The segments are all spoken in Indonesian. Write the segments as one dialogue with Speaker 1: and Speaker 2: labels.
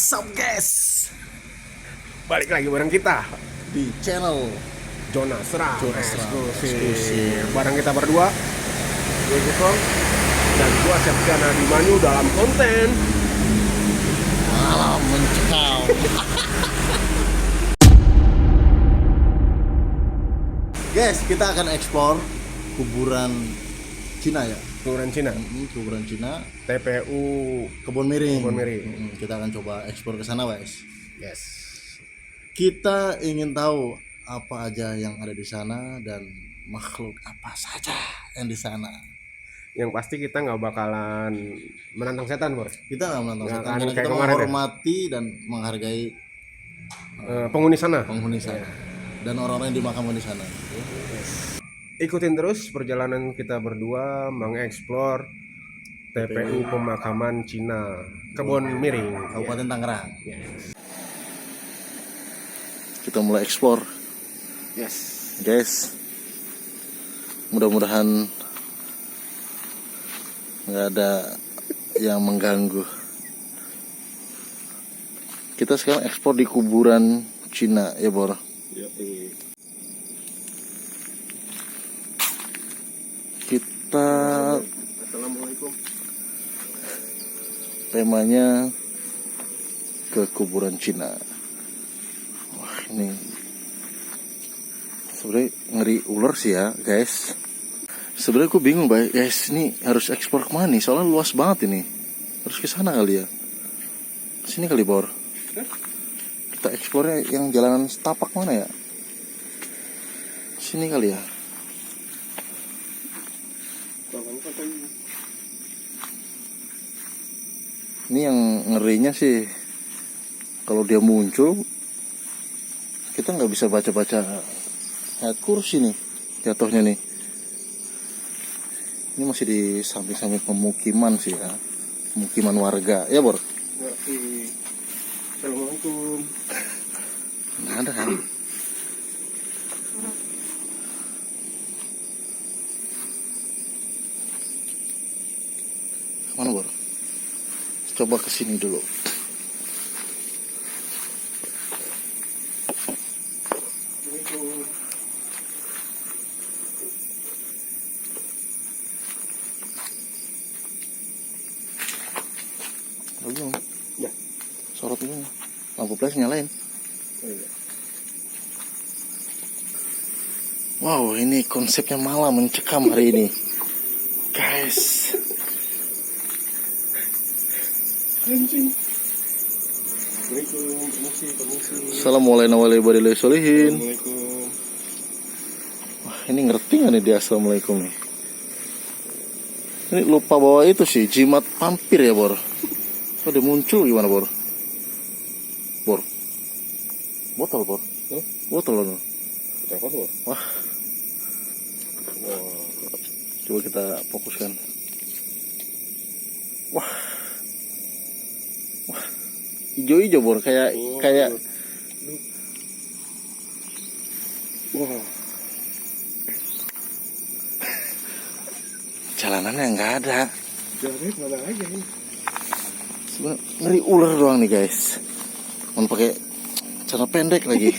Speaker 1: What's up guys? Balik lagi bareng kita
Speaker 2: di channel
Speaker 1: Jonas Ram
Speaker 2: eksklusif.
Speaker 1: Bareng kita berdua, gue Gusong dan gue Septian Abimanyu dalam konten
Speaker 2: Malam mencekam. Guys, kita akan eksplor kuburan Cina ya.
Speaker 1: kuburan Cina,
Speaker 2: Kuburan Cina,
Speaker 1: TPU
Speaker 2: Kebon Miring.
Speaker 1: Kebon Miring.
Speaker 2: Kita akan coba eksplor ke sana, guys.
Speaker 1: Yes.
Speaker 2: Kita ingin tahu apa aja yang ada di sana dan makhluk apa saja yang di sana.
Speaker 1: Yang pasti kita nggak bakalan menantang setan, Bor.
Speaker 2: Kita nggak menantang
Speaker 1: Nggak
Speaker 2: setan,
Speaker 1: akan
Speaker 2: karena
Speaker 1: kayak
Speaker 2: kita
Speaker 1: kemarin ya?
Speaker 2: menghormati dan menghargai
Speaker 1: Penghuni sana.
Speaker 2: penghuni sana dan orang-orang yang dimakamkan di sana.
Speaker 1: Ikutin terus perjalanan kita berdua mengeksplor TPU Pemakaman Cina Kebon Miring,
Speaker 2: Kabupaten Tangerang.
Speaker 1: Yes.
Speaker 2: Kita mulai eksplor,
Speaker 1: Yes.
Speaker 2: guys. Mudah-mudahan nggak ada yang mengganggu. Kita sekarang eksplor di kuburan Cina ya, Bor. Kita
Speaker 1: Assalamualaikum.
Speaker 2: temanya ke kuburan Cina. Wah, ini sebenarnya ngeri ular sih ya, guys. Sebenarnya aku bingung, guys. Ini harus ekspor kemana nih? Soalnya luas banget ini. Harus ke sana kali ya. Sini kali, Bor. Kita eksplornya yang jalanan setapak mana ya? Sini kali ya. Ini yang ngerinya sih, kalau dia muncul kita nggak bisa baca-baca ayat kursi nih jatuhnya nih. Ini masih di samping-samping pemukiman sih ya, pemukiman warga ya, Bor.
Speaker 1: Assalamualaikum.
Speaker 2: Nggak ada kan? Mana, Bor? Coba kesini dulu. Belum.
Speaker 1: Ya.
Speaker 2: Sorot dulu. Lampu flash nyalain. Wow, ini konsepnya malam mencekam hari ini, guys.
Speaker 1: Anjing. Assalamualaikum. Permisi.
Speaker 2: Assalamualaikum warahmatullahi wabarakatuh.
Speaker 1: Assalamualaikum.
Speaker 2: Wah, ini ngerti nggak nih dia assalamualaikum nih? Ini lupa bawa itu sih, jimat vampir ya, Bor. Oh, dia muncul gimana, Bor? Bor. Botol, Bor. Botol loh.
Speaker 1: Apa tuh?
Speaker 2: Wah. Coba kita fokuskan. Wah. Ijo-ijo, Bor, kayak
Speaker 1: Wah.
Speaker 2: jalanannya nggak ada.
Speaker 1: Jadi mana aja ini?
Speaker 2: Sebenarnya ngeri ular doang nih, guys. Mau pakai celana pendek lagi.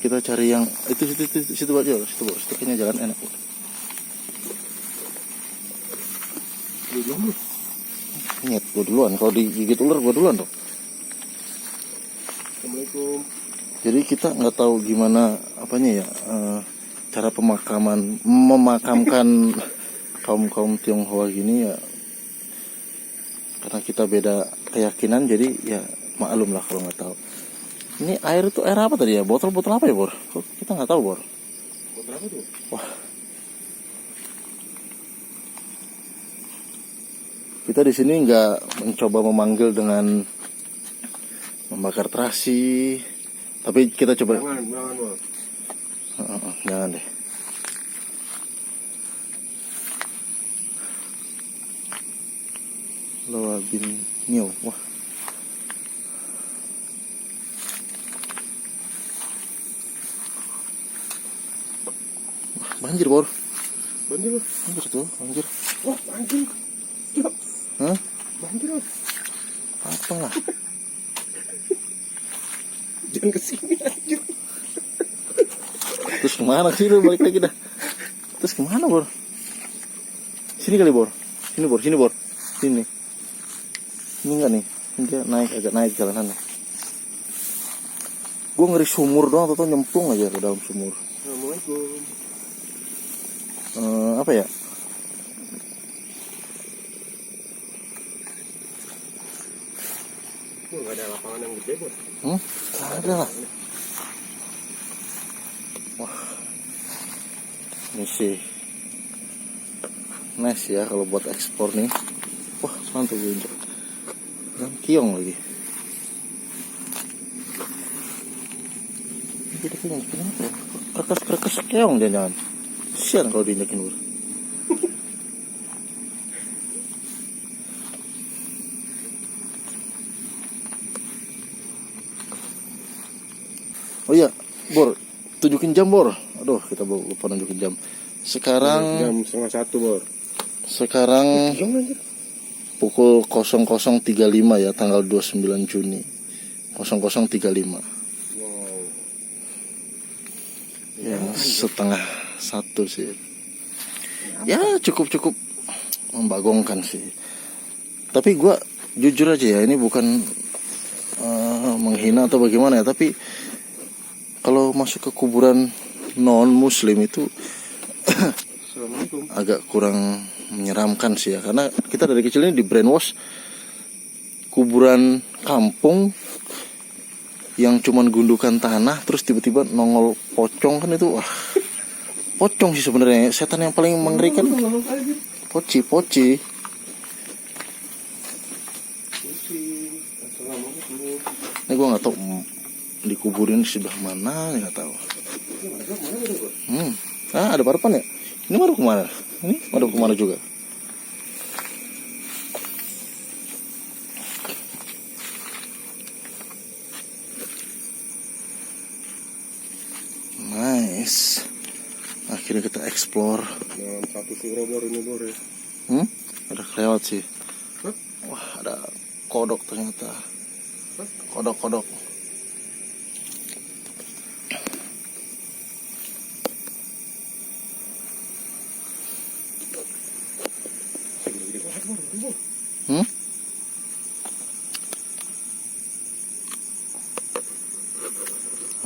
Speaker 2: Kita cari yang situ aja, situ kayaknya jalan enak. Ingat, gue duluan. Kalau digigit ular, gue duluan dong.
Speaker 1: Assalamualaikum.
Speaker 2: Jadi kita nggak tahu gimana apanya ya, cara memakamkan kaum Tionghoa gini ya. Karena kita beda keyakinan, jadi ya maklum lah kalau nggak tahu. Ini air itu air apa tadi ya? Botol-botol apa ya, Bor? Kok kita nggak tahu, Bor?
Speaker 1: Botol apa tuh?
Speaker 2: Wah. Kita di sini nggak mencoba memanggil dengan membakar terasi, tapi kita coba.
Speaker 1: Jangan, Bor.
Speaker 2: Jangan deh. Loa bin Nio. Wah. Banjir, Bor.
Speaker 1: Banjir, Bor.
Speaker 2: Banjir tuh, banjir.
Speaker 1: Wah, anjing.
Speaker 2: Hah?
Speaker 1: Anjir,
Speaker 2: Apa lah?
Speaker 1: jangan kesini anjir.
Speaker 2: Terus kemana sih lu balik lagi dah? Terus kemana Bor? Sini kali Bor. Sini Bor, sini Bor. Sini. Ini enggak nih? Ini dia agak naik jalanannya. Gue ngeri sumur doang, atau nyemplung aja ke dalam sumur.
Speaker 1: Assalamualaikum.
Speaker 2: Apa ya?
Speaker 1: Nggak ada lapangan yang gede Bor.
Speaker 2: Ada lah. Wah, ini sih nice ya kalau buat ekspor nih. Wah, mantap gue. Dan kiong lagi. Kita kiong kenapa? Kerkas keong jangan. Sian kalau diinjakin Bor. Oh iya, Bor, tunjukin jam Bor. Aduh, kita lupa nunjukin jam. Sekarang
Speaker 1: Jam 12:30 Bor.
Speaker 2: Sekarang
Speaker 1: Kiong anjir.
Speaker 2: pukul 00.35 ya, tanggal 29 Juni. 00.35.
Speaker 1: Wow.
Speaker 2: Ya, setengah satu sih. Ya, cukup membagongkan sih. Tapi gua jujur aja ya, ini bukan menghina atau bagaimana ya, tapi kalau masuk ke kuburan non muslim itu
Speaker 1: Assalamualaikum.
Speaker 2: agak kurang menyeramkan sih ya, karena kita dari kecil ini di brainwash kuburan kampung yang cuman gundukan tanah terus tiba-tiba nongol pocong, kan itu wah, pocong sih sebenarnya setan yang paling mengerikan. Poci
Speaker 1: Assalamualaikum.
Speaker 2: ini gue nggak tahu dikuburin sebelah mana, nggak tahu. Ada parapan ya? Ini madep kemana? Ini madep kemana juga? Nice. Akhirnya kita explore.
Speaker 1: Dalam satu suro Bor ini Bor ya.
Speaker 2: Ada kelewat sih.
Speaker 1: Hah?
Speaker 2: Wah, ada kodok ternyata. Kodok.
Speaker 1: Gede banget Bor.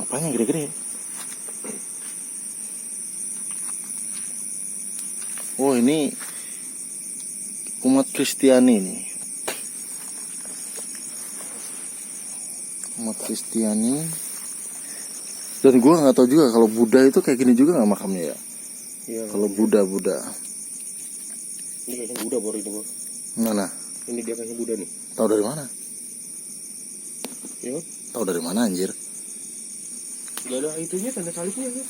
Speaker 2: Apanya gede-gede? Oh, ini umat Kristiani nih. Umat Kristiani. Dan gue nggak tahu juga kalau Buddha itu kayak gini juga nggak makamnya ya.
Speaker 1: Iya.
Speaker 2: Kalau Buddha.
Speaker 1: Ini kayaknya Buddha Bor ini Bor.
Speaker 2: Mana?
Speaker 1: Ini dia kayaknya Buddha nih.
Speaker 2: Tahu dari mana?
Speaker 1: Iya.
Speaker 2: Tahu dari mana anjir?
Speaker 1: Gak ada itunya, tanda salibnya kan?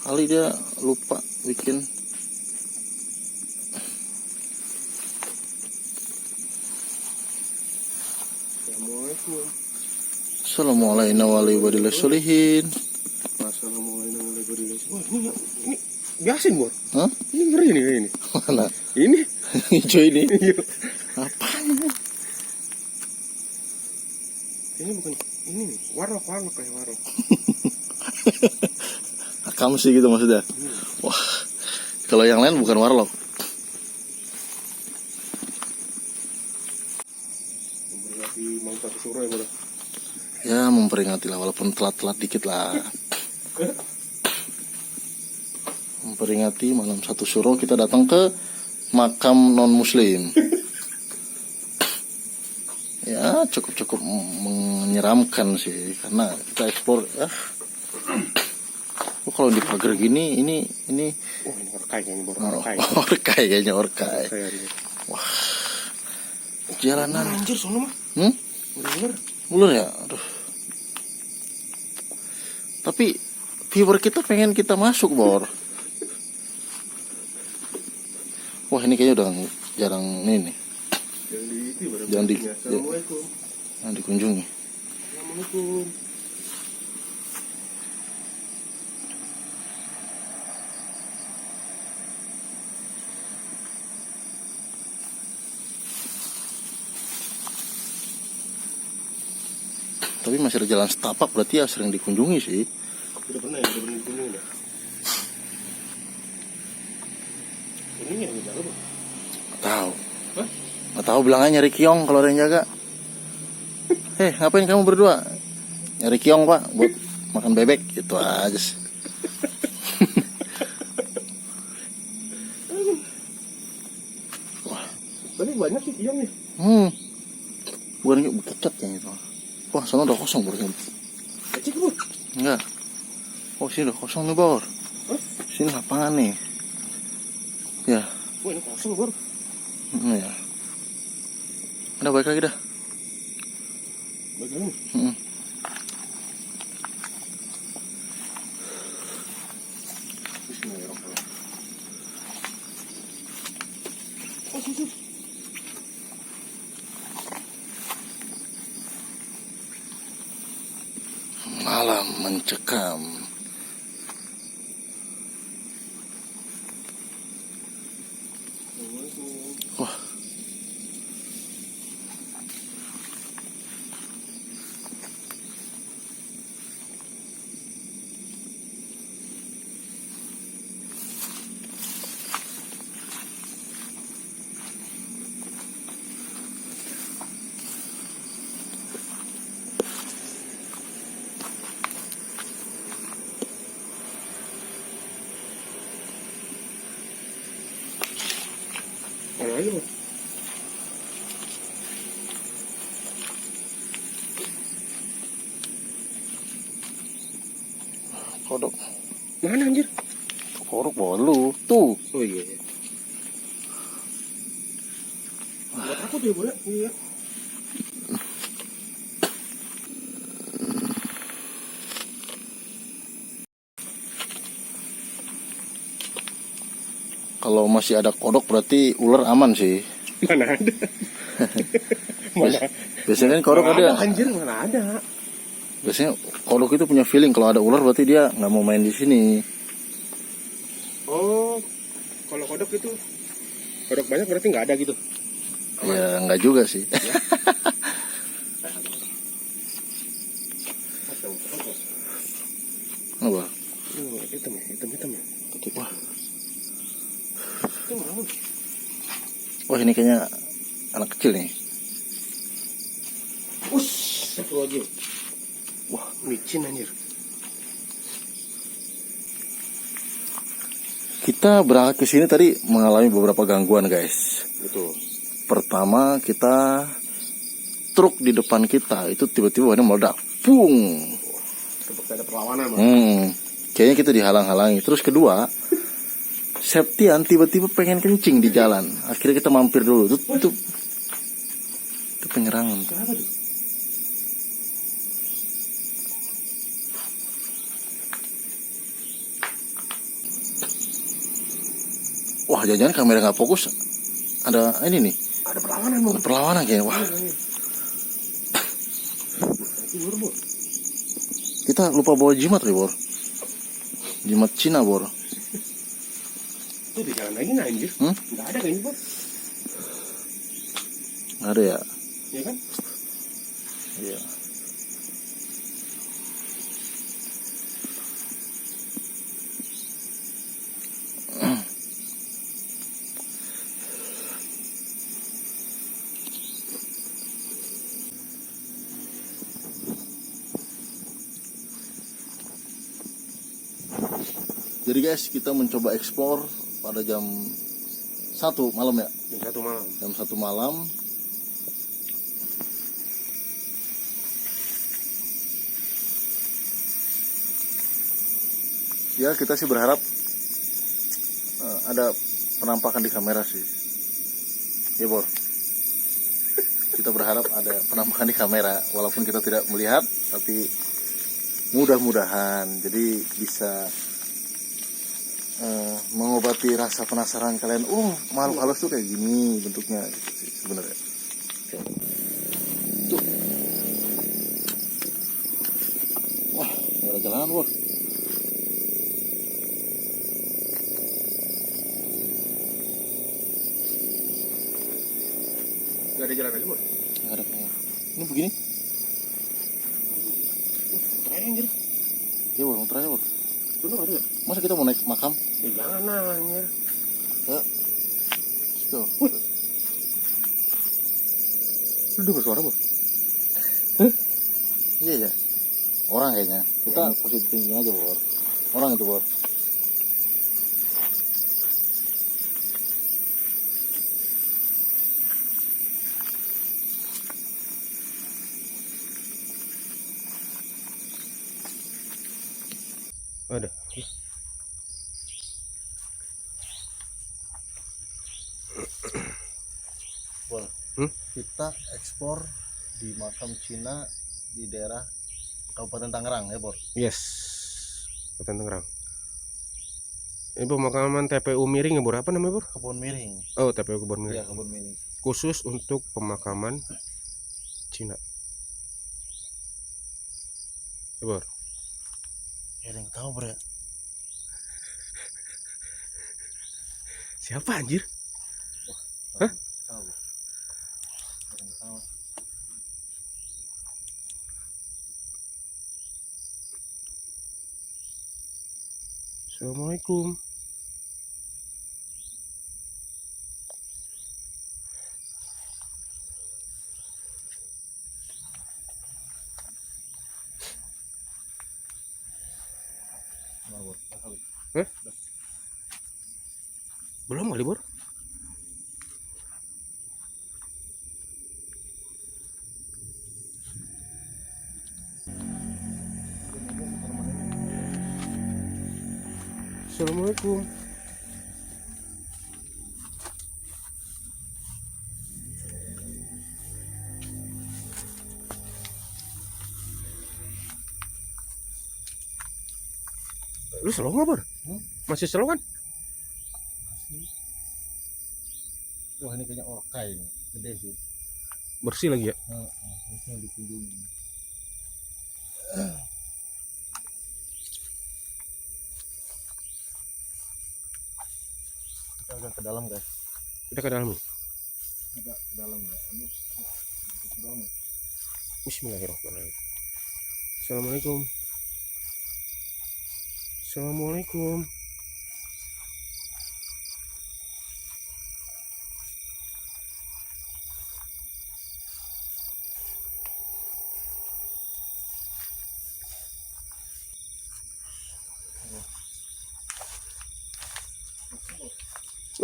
Speaker 2: Kali dia lupa bikin.
Speaker 1: Assalamualaikum.
Speaker 2: Assalamualaikum warahmatullahi wabarakatuh.
Speaker 1: Assalamualaikum warahmatullahi wabarakatuh. Wah, ini biasin Bor.
Speaker 2: Hah?
Speaker 1: Ini ngeri nih ini.
Speaker 2: Mana?
Speaker 1: Ini.
Speaker 2: Hijau ini?
Speaker 1: Iya.
Speaker 2: Apaan?
Speaker 1: Ini bukan ini nih, warok kayak warok.
Speaker 2: Kamu sih gitu maksudnya? Wah, kalau yang lain bukan warlock.
Speaker 1: Memperingati mau satu suro ya Bor.
Speaker 2: Ya, memperingati lah, walaupun telat-telat dikit lah. Memperingati malam satu suro kita datang ke makam non muslim. Ya, cukup menyeramkan sih, karena kita eksplor ya. Kalau di pagar gini, ini
Speaker 1: Oh, ini orkai kayaknya Bor.
Speaker 2: orkai kayaknya orkai. Wah, jalanan.
Speaker 1: Anjir, sono mah. Ular.
Speaker 2: Ulur ya, aduh. Tapi viewer kita pengen kita masuk Bor. Wah, ini kayaknya udah jarang ini nih. Jangan
Speaker 1: Assalamualaikum.
Speaker 2: Jangan dikunjungi.
Speaker 1: Assalamualaikum.
Speaker 2: Tapi masih ada jalan setapak, berarti ya sering dikunjungi sih.
Speaker 1: Udah pernah ya, udah pernah dikunjungi ya. Ini yang jaga Bang.
Speaker 2: Nggak tahu.
Speaker 1: Hah?
Speaker 2: Nggak tahu, bilang aja nyari kiong kalau ada yang jaga. Ngapain kamu berdua? Nyari kiong pak, buat makan bebek, gitu aja sih.
Speaker 1: Tapi banyak sih kiong nih.
Speaker 2: Bukan kecat kayaknya itu. Wah, sana udah kosong bro.
Speaker 1: Cek Bor.
Speaker 2: Enggak. Oh, sini udah kosong nih Bor.
Speaker 1: Hah?
Speaker 2: Sini lapangan nih. Ya.
Speaker 1: Wah, ini kosong Bor.
Speaker 2: Ya. Udah balik lagi dah.
Speaker 1: Bagaimana? Bismillahirrahmanirrahim. Oh, susu.
Speaker 2: Malam mencekam. Wah.
Speaker 1: Mana lagi Bor?
Speaker 2: Kodok.
Speaker 1: Mana anjir?
Speaker 2: Kodok bawa lu. Tuh.
Speaker 1: Oh iya. Gak takut ya Bor ya? Iya.
Speaker 2: Kalau masih ada kodok berarti ular aman sih.
Speaker 1: Mana ada? Mana?
Speaker 2: Biasanya kan kodok
Speaker 1: Mana
Speaker 2: ada.
Speaker 1: anjir, mana ada?
Speaker 2: Biasanya kodok itu punya feeling kalau ada ular berarti dia nggak mau main di sini.
Speaker 1: Oh, kalau kodok itu kodok banyak berarti nggak ada gitu.
Speaker 2: Ya nggak juga sih. Apa?
Speaker 1: Hitam ya.
Speaker 2: Wah.
Speaker 1: Itu apa?
Speaker 2: Wah ini kayaknya anak kecil nih.
Speaker 1: Astagfirullahaladzim. Wah, micin anjir.
Speaker 2: Kita berangkat ke sini tadi mengalami beberapa gangguan guys.
Speaker 1: Betul.
Speaker 2: Pertama kita truk di depan kita itu tiba-tiba ini meledak, pung.
Speaker 1: Seperti ada perlawanan Bang.
Speaker 2: Kayaknya kita dihalang-halangi. Terus kedua, Septian tiba-tiba pengen kencing di jalan. Akhirnya kita mampir dulu. Itu penyerangan.
Speaker 1: Kenapa tuh?
Speaker 2: Wah, jangan-jangan kamera nggak fokus. Ada ini nih.
Speaker 1: Ada perlawanan Bang.
Speaker 2: Ada perlawanan kayaknya. Wah,
Speaker 1: Itu Bor, Bor.
Speaker 2: kita lupa bawa jimat nih, Bor. Jimat Cina, Bor.
Speaker 1: Itu di jalan lagi nggak anjir? Nggak ada kayaknya Bor.
Speaker 2: Nggak ada ya?
Speaker 1: Iya kan?
Speaker 2: Iya. Jadi guys, kita mencoba explore pada jam 1 malam ya.
Speaker 1: Jam 1 malam.
Speaker 2: Jam 1 malam. Ya kita sih berharap ada penampakan di kamera sih. Ya Bor. Kita berharap ada penampakan di kamera. Walaupun kita tidak melihat, tapi mudah-mudahan jadi bisa mengobati rasa penasaran kalian. Oh, makhluk halus tuh kayak gini bentuknya gitu sih sebenarnya. Oke. Tuh. Wah, nggak ada jalanan, Bor.
Speaker 1: Nggak ada jalan lagi Bor.
Speaker 2: Nggak ada kayaknya. Ini begini.
Speaker 1: anjir.
Speaker 2: Ya bor, muter aja bor.
Speaker 1: Dulu ada.
Speaker 2: Masa kita mau naik makam?
Speaker 1: Jangan anjir.
Speaker 2: Ya. Let's go. Lu dengar suara bor? Iya ya. Orang kayaknya. Kita posisi tinggi aja bor. Orang itu bor.
Speaker 1: Ada.
Speaker 2: Bor. Kita ekspor di makam Cina di daerah Kabupaten Tangerang ya bor.
Speaker 1: Yes. Kabupaten Tangerang. Ini pemakaman TPU Miring ya bor? Apa namanya bor?
Speaker 2: Kebun Miring.
Speaker 1: Oh, TPU Kebun Miring.
Speaker 2: Iya Kebun Miring.
Speaker 1: Khusus untuk pemakaman Cina. Ya bor.
Speaker 2: Ya ada yang tahu bro ya.
Speaker 1: Siapa anjir?
Speaker 2: Tahu.
Speaker 1: Hah?
Speaker 2: Tahu. Ada yang tahu.
Speaker 1: Assalamualaikum.
Speaker 2: Nah, bor. Tahu.
Speaker 1: Hah? Belum kali bor? Assalamualaikum. Lu slow nggak bor? Masih slow kan?
Speaker 2: Masih. Wah ini kayaknya orkai nih. Gede sih.
Speaker 1: Bersih lagi ya?
Speaker 2: Ini yang dikunjungi. Kita agak ke dalam guys.
Speaker 1: Kita ke dalam nih.
Speaker 2: Agak ke dalam ya. Ini ke dalam ya.
Speaker 1: Bismillahirrahmanirrahim. Assalamualaikum. Assalamualaikum.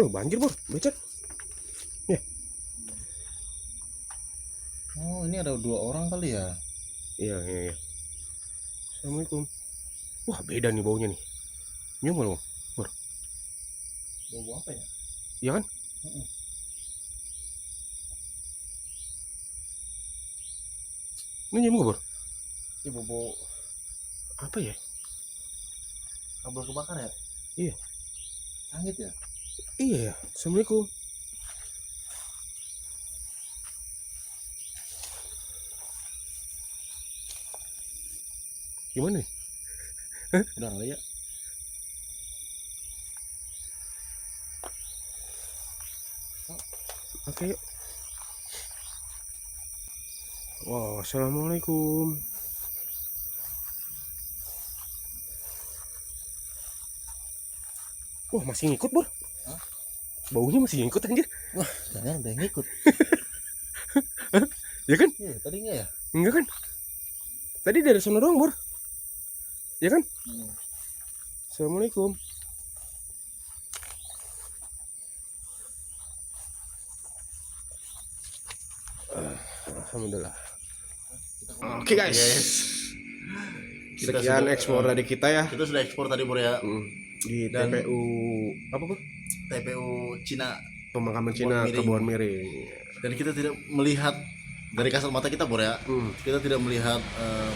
Speaker 1: Oh, banjir bor, becek.
Speaker 2: Oh ini ada 2 orang kali ya.
Speaker 1: Iya. Assalamualaikum. Wah, beda nih baunya nih. Nyium nggak lo? Bor.
Speaker 2: Bau apa ya?
Speaker 1: Iya kan? Ini nyium nggak bor?
Speaker 2: Ini bau
Speaker 1: Apa ya?
Speaker 2: kabel kebakar ya?
Speaker 1: Iya.
Speaker 2: Sangit ya?
Speaker 1: Iya ya. Assalamualaikum. Gimana nih?
Speaker 2: Udah kali ya?
Speaker 1: Oke yuk. Wow, assalamualaikum. Wah, masih ngikut bor?
Speaker 2: Hah?
Speaker 1: Baunya masih ngikut anjir.
Speaker 2: Wah jangan udah ngikut.
Speaker 1: Ya kan?
Speaker 2: Iya tadi enggak ya?
Speaker 1: Enggak kan? Tadi dari sana doang bor. Ya kan? Assalamualaikum. Alhamdulillah. Oke guys.
Speaker 2: Kita
Speaker 1: Sekian
Speaker 2: sudah,
Speaker 1: ekspor dari kita ya.
Speaker 2: Kita sudah ekspor tadi bro ya.
Speaker 1: Di
Speaker 2: Dan-
Speaker 1: TPU apa bor?
Speaker 2: TPU Cina.
Speaker 1: Pemakaman Cina
Speaker 2: Miring.
Speaker 1: Kebun Miring.
Speaker 2: Dan kita tidak melihat dari kasat mata kita bro ya. Kita tidak melihat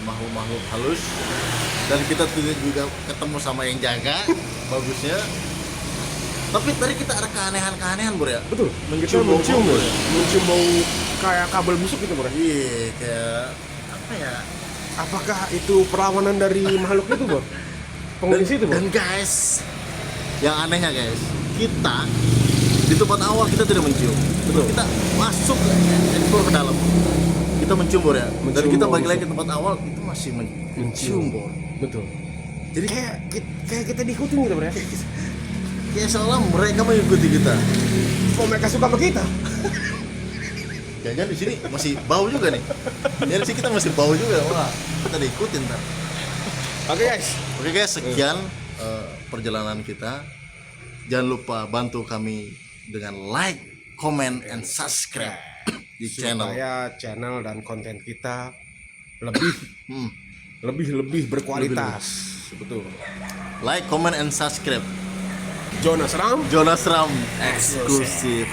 Speaker 2: makhluk-makhluk halus. Dan kita tidak juga ketemu sama yang jaga. Bagusnya. Tapi tadi kita ada keanehan-keanehan bro ya.
Speaker 1: Betul.
Speaker 2: Mencium
Speaker 1: Kita mencium
Speaker 2: bau.
Speaker 1: bor. Mencium bau kayak kabel busuk gitu bor.
Speaker 2: Iya kayak apa ya?
Speaker 1: Apakah itu perlawanan dari makhluk itu bor? Penghuni situ bor?
Speaker 2: Dan guys, yang anehnya guys, kita di tempat awal kita tidak mencium. Betul. Kita masuk explore ke dalam. kita mencium Bor ya. Dari
Speaker 1: Mencium
Speaker 2: kita
Speaker 1: bau
Speaker 2: balik lagi
Speaker 1: busuk.
Speaker 2: ke tempat awal itu masih mencium Bor.
Speaker 1: Betul.
Speaker 2: Jadi
Speaker 1: Kayak kita diikutin gitu, Bro.
Speaker 2: kayak seolah mereka mengikuti kita.
Speaker 1: Kok mereka suka sama kita?
Speaker 2: Jangan di sini masih bau juga nih. Jadi sini kita masih bau juga. Wah, kita diikutin ntar.
Speaker 1: Oke, guys.
Speaker 2: Oke guys, sekian perjalanan kita. Jangan lupa bantu kami dengan like, comment, and subscribe di channel.
Speaker 1: Supaya channel dan konten kita lebih
Speaker 2: Hmm.
Speaker 1: lebih berkualitas. Betul.
Speaker 2: Like, comment, and subscribe.
Speaker 1: Jonas Ram.
Speaker 2: Jonas Ram eksklusif.